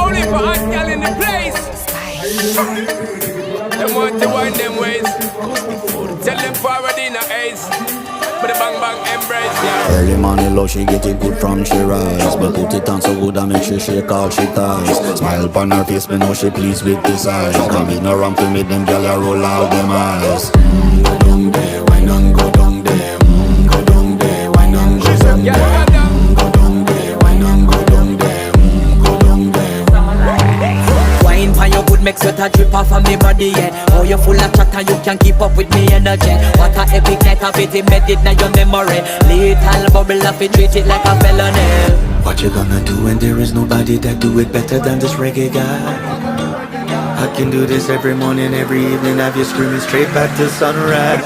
Only for hot girl in the place. Them want to wind them ways. Tell them forward in a ace. But the bang bang embrace, yeah. Early money love, she get it good from she rise. But put it on so good I make she shake all she ties. Smile upon her face, me know she pleased with this eyes. Come in around to me, them gyal a roll out them eyes. Go down there, why not go down there? Go down there, why not go down there? Go down there, why not go down there? Go down there. Wine for your good make sweat a drip off of me body, yeah. Oh, you full of chatter, you can keep up with me energy. What a epic night of it, embedded in your memory. Little bubble of it, treat it like a felony. What you gonna do when there is nobody that do it better than this reggae guy? I can do this every morning, every evening, have you screaming straight back to sunrise.